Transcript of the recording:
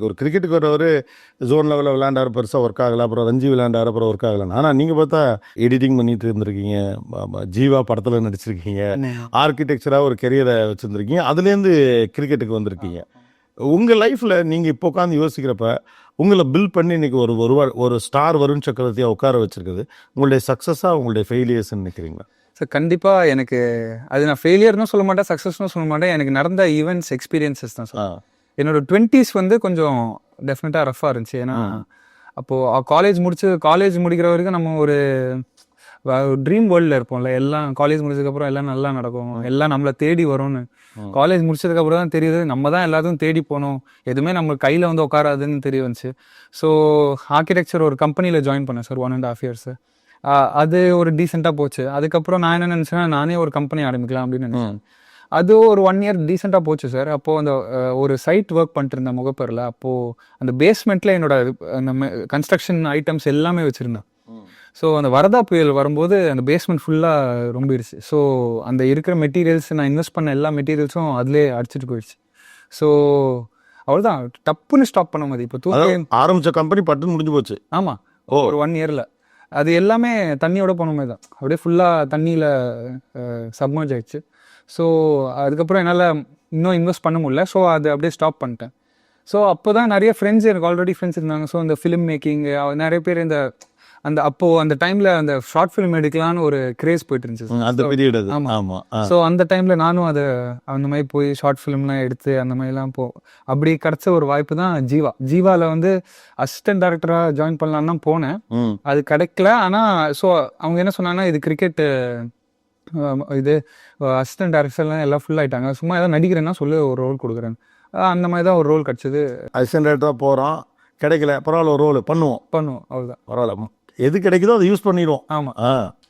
ஒரு கிரிக்கெட்டுக்கு வரவர் ஜோன் லெவலில் விளையாண்டாரு, பெருசாக ஒர்க் ஆகலை, அப்புறம் ரஞ்சி விளையாண்டாரு, அப்புறம் ஒர்க் ஆகலை. ஆனால் நீங்கள் பார்த்தா எடிட்டிங் பண்ணிட்டு இருந்திருக்கீங்க, ஜீவா படத்தில் நடிச்சிருக்கீங்க, ஆர்கிடெக்சராக ஒரு கெரியரை வச்சுருந்துருக்கீங்க, அதுலேருந்து கிரிக்கெட்டுக்கு வந்திருக்கீங்க. உங்கள் லைஃப்பில் நீங்கள் இப்போ உட்காந்து யோசிக்கிறப்ப உங்களை பில்ட் பண்ணி இன்னைக்கு ஒரு ஸ்டார் வருண் சக்கரவர்த்தியாக உட்கார வச்சிருக்குது உங்களுடைய சக்ஸஸாக உங்களுடைய ஃபெயிலியர்ஸ்ன்னு நினைக்கிறீங்களா? சார் கண்டிப்பாக எனக்கு அது நான் ஃபெயிலியர்னு சொல்ல மாட்டேன், சக்ஸஸ்னு சொல்ல மாட்டேன். எனக்கு நடந்த ஈவெண்ட்ஸ் எக்ஸ்பீரியன்சஸ் தான் சார். என்னோட 20s வந்து கொஞ்சம் டெஃபினட்டாக ரஃபாக இருந்துச்சு. ஏன்னா அப்போது காலேஜ் முடிக்கிற வரைக்கும் நம்ம ஒரு ட்ரீம் வேர்ல்டில் இருப்போம்ல. எல்லாம் காலேஜ் முடிச்சதுக்கப்புறம் எல்லாம் நல்லா நடக்கும், எல்லாம் நம்மளை தேடி வரும்னு. காலேஜ் முடிச்சதுக்கப்புறம் தான் தெரியுது நம்ம தான் எல்லாத்தையும் தேடி போனோம், எதுவுமே நம்ம கையில் வந்து உட்காராதுன்னு தெரிய வந்துச்சு. ஸோ ஆர்கிடெக்சர் ஒரு கம்பெனியில் ஜாயின் பண்ணேன் சார் 1.5 years. அது ஒரு டீசெண்டாக போச்சு. அதுக்கப்புறம் நான் என்ன நினச்சேன்னா, நானே ஒரு கம்பெனி ஆரம்பிக்கலாம் அப்படின்னு நினச்சேன். அது ஒரு 1 year டீசெண்டாக போச்சு சார். அப்போது அந்த ஒரு சைட் ஒர்க் பண்ணிட்டு இருந்தேன் முகப்பேரில். அப்போது அந்த பேஸ்மெண்ட்டில் என்னோட அந்த கன்ஸ்ட்ரக்ஷன் ஐட்டம்ஸ் எல்லாமே வச்சுருந்தேன். ஸோ அந்த வரதா புயல் வரும்போது அந்த பேஸ்மெண்ட் ஃபுல்லாக ரொம்பிடுச்சு. ஸோ அந்த இருக்கிற மெட்டீரியல்ஸ், நான் இன்வெஸ்ட் பண்ண எல்லா மெட்டீரியல்ஸும் அதிலே அடிச்சிட்டு போயிடுச்சு. ஸோ அவ்வளோதான், டப்புன்னு ஸ்டாப் பண்ண மாதிரி. இப்போ ஆரம்பித்த கம்பெனி பட்டுன்னு முடிஞ்சு போச்சு. ஆமாம், ஒரு 1 yearல அது எல்லாமே தண்ணியோட போன மாதிரி தான், அப்படியே ஃபுல்லாக தண்ணியில் சப்மர்ஜ் ஆயிடுச்சு. ஸோ அதுக்கப்புறம் என்னால் இன்னும் இன்வெஸ்ட் பண்ண முடியல. ஸோ அது அப்படியே ஸ்டாப் பண்ணிட்டேன். ஸோ அப்போ தான் நிறைய ஃப்ரெண்ட்ஸ், எனக்கு ஆல்ரெடி ஃப்ரெண்ட்ஸ் இருந்தாங்க. ஸோ இந்த ஃபிலிம் மேக்கிங் நிறைய பேர் அந்த டைமில் அந்த ஷார்ட் ஃபிலிம் எடுக்கலான்னு ஒரு கிரேஸ் போயிட்டு இருந்துச்சு அந்த பீரியட். ஆமாம். ஸோ அந்த டைமில் நானும் அந்த மாதிரி போய் ஷார்ட் ஃபிலிம்லாம் எடுத்து அந்த மாதிரிலாம் அப்படி கிடச்ச ஒரு வாய்ப்பு தான் ஜீவாவில் வந்து அசிஸ்டன்ட் டைரக்டராக ஜாயின் பண்ணலான்னு தான் போனேன். அது கிடைக்கல. ஆனால் ஸோ அவங்க என்ன சொன்னாங்கன்னா, இது கிரிக்கெட்டு இது அசிஸ்டன்ட் டைரக்டர்லாம் எல்லாம் ஃபுல் ஆகிட்டாங்க, சும்மா ஏதாவது நடிக்கிறேன்னா சொல்லி ஒரு ரோல் கொடுக்குறேன். அந்த மாதிரி தான் ஒரு ரோல் கிடச்சிது. அசிஸ்டன்ட் டைரக்டராக போகிறோம், கிடைக்கல, பரவாயில்ல, ஒரு ரோல் பண்ணுவோம், அவ்வளோதான். பரவாயில்ல, எது கிடைக்குதோ அதை யூஸ் பண்ணிடுவோம். ஆமாம்.